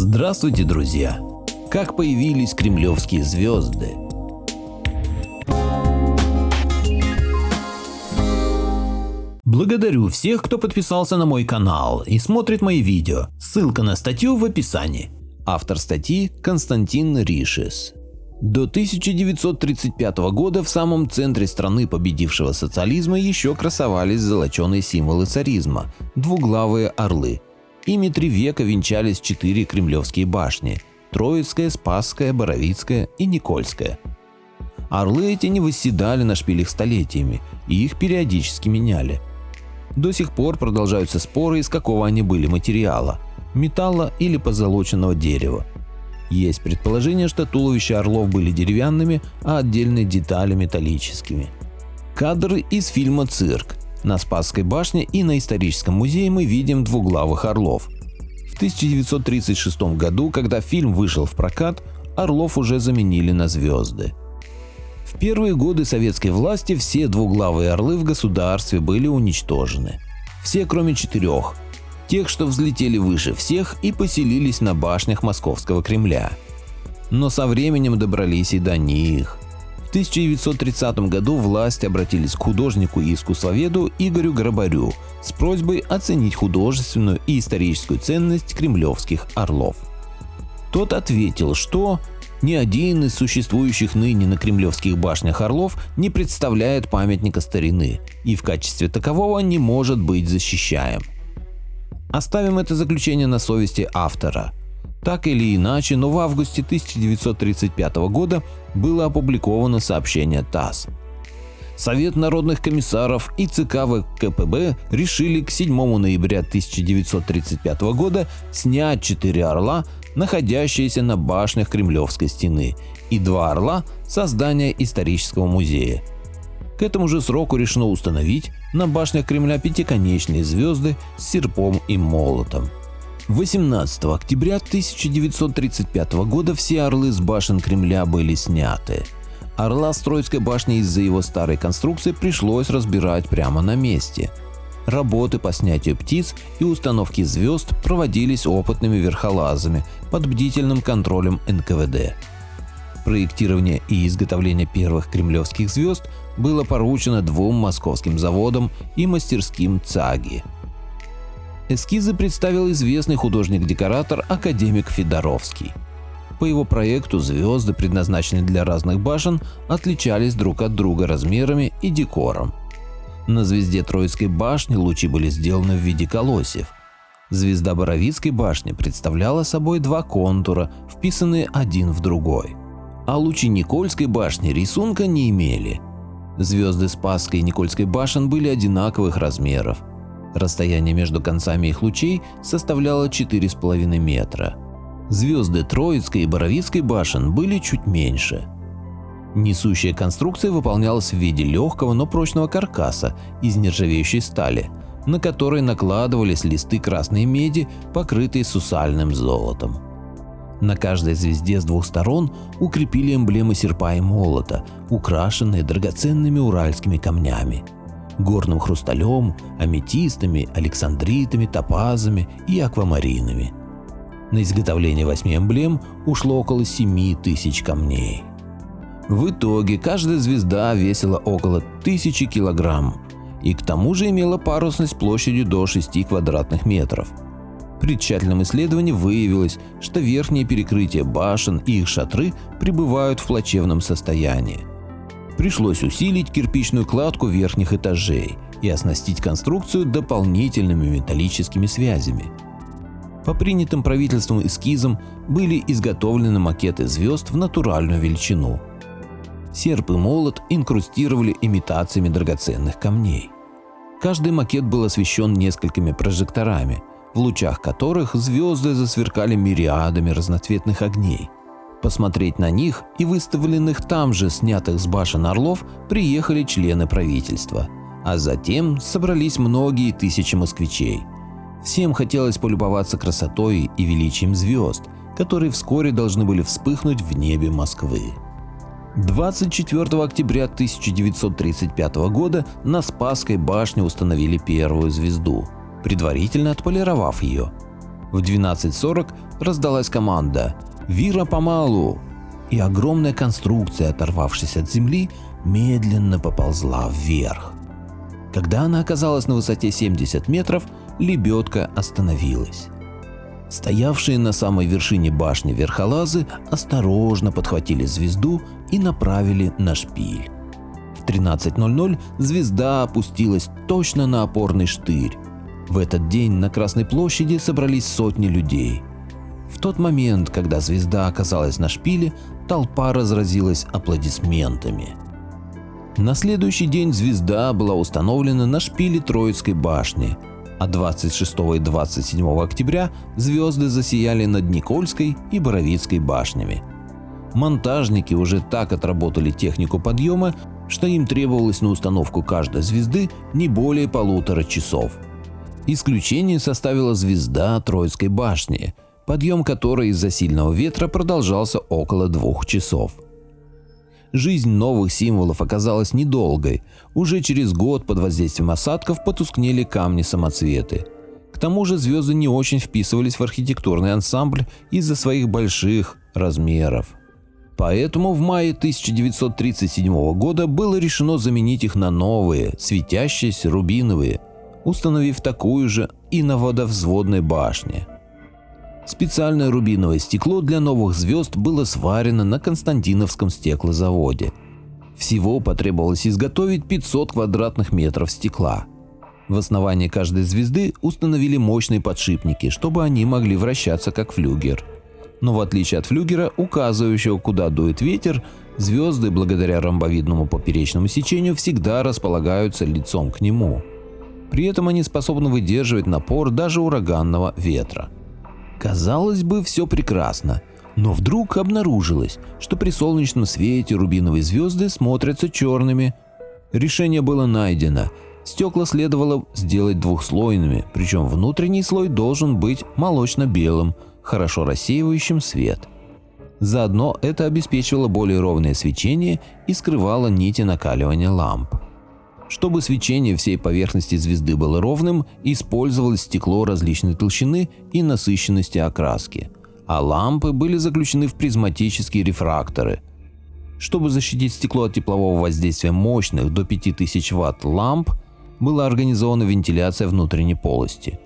Здравствуйте, друзья! Как появились кремлевские звезды? Благодарю всех, кто подписался на мой канал и смотрит мои видео. Ссылка на статью в описании. Автор статьи Константин Ришес. До 1935 года в самом центре страны победившего социализма еще красовались золоченые символы царизма – двуглавые орлы. Ими 3 века венчались 4 кремлевские башни – Троицкая, Спасская, Боровицкая и Никольская. Орлы эти не восседали на шпилях столетиями, и их периодически меняли. До сих пор продолжаются споры, из какого они были материала – металла или позолоченного дерева. Есть предположение, что туловища орлов были деревянными, а отдельные детали металлическими. Кадры из фильма «Цирк». На Спасской башне и на историческом музее мы видим двуглавых орлов. В 1936 году, когда фильм вышел в прокат, орлов уже заменили на звезды. В первые годы советской власти все двуглавые орлы в государстве были уничтожены. Все, кроме 4. Тех, что взлетели выше всех и поселились на башнях Московского Кремля. Но со временем добрались и до них. В 1930 году власти обратились к художнику и искусствоведу Игорю Грабарю с просьбой оценить художественную и историческую ценность кремлевских орлов. Тот ответил, что ни один из существующих ныне на кремлевских башнях орлов не представляет памятника старины и в качестве такового не может быть защищаем. Оставим это заключение на совести автора. Так или иначе, но в августе 1935 года было опубликовано сообщение ТАСС. Совет народных комиссаров и ЦК ВКПБ решили к 7 ноября 1935 года снять 4 орла, находящиеся на башнях Кремлевской стены, и 2 орла со здания исторического музея. К этому же сроку решено установить на башнях Кремля 5-конечные звезды с серпом и молотом. 18 октября 1935 года все орлы с башен Кремля были сняты. Орла с Троицкой башни из-за его старой конструкции пришлось разбирать прямо на месте. Работы по снятию птиц и установке звезд проводились опытными верхолазами под бдительным контролем НКВД. Проектирование и изготовление первых кремлевских звезд было поручено 2 московским заводам и мастерским ЦАГИ. Эскизы представил известный художник-декоратор академик Федоровский. По его проекту звезды, предназначенные для разных башен, отличались друг от друга размерами и декором. На звезде Троицкой башни лучи были сделаны в виде колосьев. Звезда Боровицкой башни представляла собой 2 контура, вписанные один в другой. А лучи Никольской башни рисунка не имели. Звезды Спасской и Никольской башен были одинаковых размеров. Расстояние между концами их лучей составляло 4,5 метра. Звезды Троицкой и Боровицкой башен были чуть меньше. Несущая конструкция выполнялась в виде легкого, но прочного каркаса из нержавеющей стали, на который накладывались листы красной меди, покрытые сусальным золотом. На каждой звезде с 2 сторон укрепили эмблемы серпа и молота, украшенные драгоценными уральскими камнями – горным хрусталем, аметистами, александритами, топазами и аквамаринами. На изготовление 8 эмблем ушло около 7000 камней. В итоге каждая звезда весила около 1000 килограмм и к тому же имела парусность площадью до 6 квадратных метров. При тщательном исследовании выявилось, что верхние перекрытия башен и их шатры пребывают в плачевном состоянии. Пришлось усилить кирпичную кладку верхних этажей и оснастить конструкцию дополнительными металлическими связями. По принятым правительством эскизам были изготовлены макеты звезд в натуральную величину. Серп и молот инкрустировали имитациями драгоценных камней. Каждый макет был освещен несколькими прожекторами, в лучах которых звезды засверкали мириадами разноцветных огней. Посмотреть на них и выставленных там же снятых с башен орлов приехали члены правительства, а затем собрались многие тысячи москвичей. Всем хотелось полюбоваться красотой и величием звезд, которые вскоре должны были вспыхнуть в небе Москвы. 24 октября 1935 года на Спасской башне установили первую звезду, предварительно отполировав ее. В 12:40 раздалась команда «Вира-помалу!», и огромная конструкция, оторвавшись от земли, медленно поползла вверх. Когда она оказалась на высоте 70 метров, лебедка остановилась. Стоявшие на самой вершине башни верхолазы осторожно подхватили звезду и направили на шпиль. В 13:00 звезда опустилась точно на опорный штырь. В этот день на Красной площади собрались сотни людей. В тот момент, когда звезда оказалась на шпиле, толпа разразилась аплодисментами. На следующий день звезда была установлена на шпиле Троицкой башни, а 26 и 27 октября звезды засияли над Никольской и Боровицкой башнями. Монтажники уже так отработали технику подъема, что им требовалось на установку каждой звезды не более 1,5 часов. Исключение составила звезда Троицкой башни, подъем которой из-за сильного ветра продолжался около 2 часов. Жизнь новых символов оказалась недолгой. Уже через год под воздействием осадков потускнели камни-самоцветы. К тому же звезды не очень вписывались в архитектурный ансамбль из-за своих больших размеров. Поэтому в мае 1937 года было решено заменить их на новые, светящиеся рубиновые, установив такую же и на водовзводной башне. Специальное рубиновое стекло для новых звезд было сварено на Константиновском стеклозаводе. Всего потребовалось изготовить 500 квадратных метров стекла. В основании каждой звезды установили мощные подшипники, чтобы они могли вращаться как флюгер. Но в отличие от флюгера, указывающего, куда дует ветер, звезды, благодаря ромбовидному поперечному сечению, всегда располагаются лицом к нему. При этом они способны выдерживать напор даже ураганного ветра. Казалось бы, все прекрасно, но вдруг обнаружилось, что при солнечном свете рубиновые звезды смотрятся черными. Решение было найдено. Стекла следовало сделать двухслойными, причем внутренний слой должен быть молочно-белым, хорошо рассеивающим свет. Заодно это обеспечивало более ровное свечение и скрывало нити накаливания ламп. Чтобы свечение всей поверхности звезды было ровным, использовалось стекло различной толщины и насыщенности окраски, а лампы были заключены в призматические рефракторы. Чтобы защитить стекло от теплового воздействия мощных до 5000 Вт ламп, была организована вентиляция внутренней полости.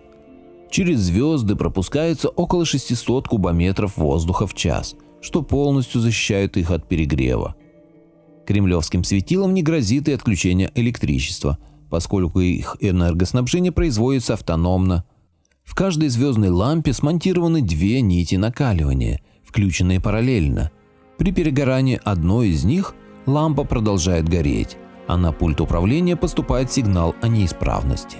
Через звезды пропускается около 600 кубометров воздуха в час, что полностью защищает их от перегрева. Кремлевским светилам не грозит и отключение электричества, поскольку их энергоснабжение производится автономно. В каждой звездной лампе смонтированы 2 нити накаливания, включенные параллельно. При перегорании одной из них лампа продолжает гореть, а на пульт управления поступает сигнал о неисправности.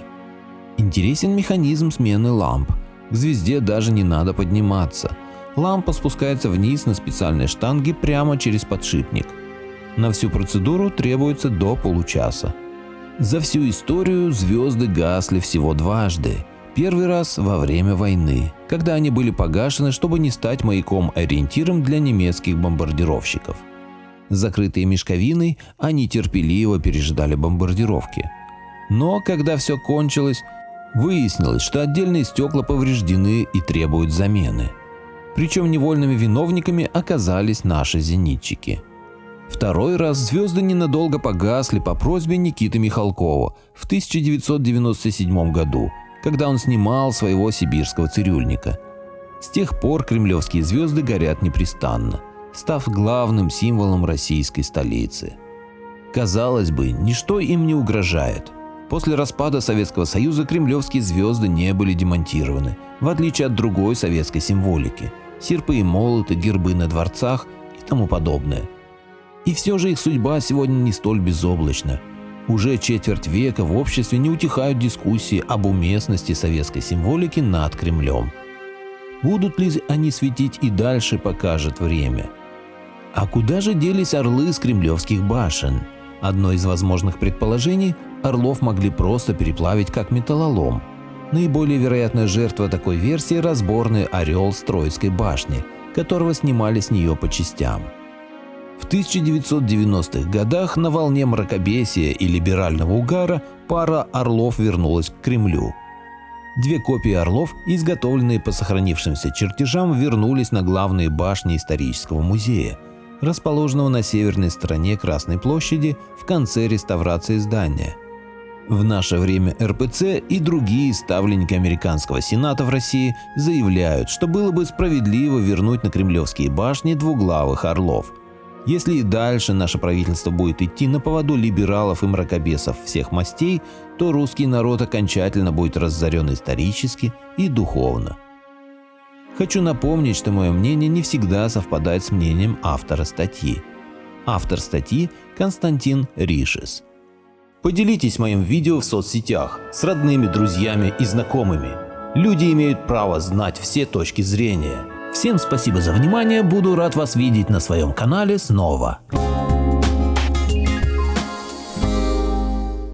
Интересен механизм смены ламп. К звезде даже не надо подниматься. Лампа спускается вниз на специальной штанге прямо через подшипник. На всю процедуру требуется до получаса. За всю историю звезды гасли всего дважды. Первый раз во время войны, когда они были погашены, чтобы не стать маяком-ориентиром для немецких бомбардировщиков. Закрытые мешковиной, они терпеливо пережидали бомбардировки. Но когда все кончилось, выяснилось, что отдельные стекла повреждены и требуют замены. Причем невольными виновниками оказались наши зенитчики. Второй раз звезды ненадолго погасли по просьбе Никиты Михалкова в 1997 году, когда он снимал своего сибирского цирюльника. С тех пор кремлевские звезды горят непрестанно, став главным символом российской столицы. Казалось бы, ничто им не угрожает. После распада Советского Союза кремлевские звезды не были демонтированы, в отличие от другой советской символики – серпы и молоты, гербы на дворцах и тому подобное. И все же их судьба сегодня не столь безоблачна. Уже четверть века в обществе не утихают дискуссии об уместности советской символики над Кремлем. Будут ли они светить и дальше, покажет время. А куда же делись орлы с кремлевских башен? Одно из возможных предположений – орлов могли просто переплавить как металлолом. Наиболее вероятная жертва такой версии – разборный орел с Троицкой башни, которого снимали с нее по частям. В 1990-х годах на волне мракобесия и либерального угара пара орлов вернулась к Кремлю. 2 копии орлов, изготовленные по сохранившимся чертежам, вернулись на главные башни исторического музея, расположенного на северной стороне Красной площади в конце реставрации здания. В наше время РПЦ и другие ставленники американского сената в России заявляют, что было бы справедливо вернуть на кремлевские башни двуглавых орлов. Если и дальше наше правительство будет идти на поводу либералов и мракобесов всех мастей, то русский народ окончательно будет разорен исторически и духовно. Хочу напомнить, что мое мнение не всегда совпадает с мнением автора статьи. Автор статьи – Константин Ришес. Поделитесь моим видео в соцсетях с родными, друзьями и знакомыми. Люди имеют право знать все точки зрения. Всем спасибо за внимание, буду рад вас видеть на своем канале снова.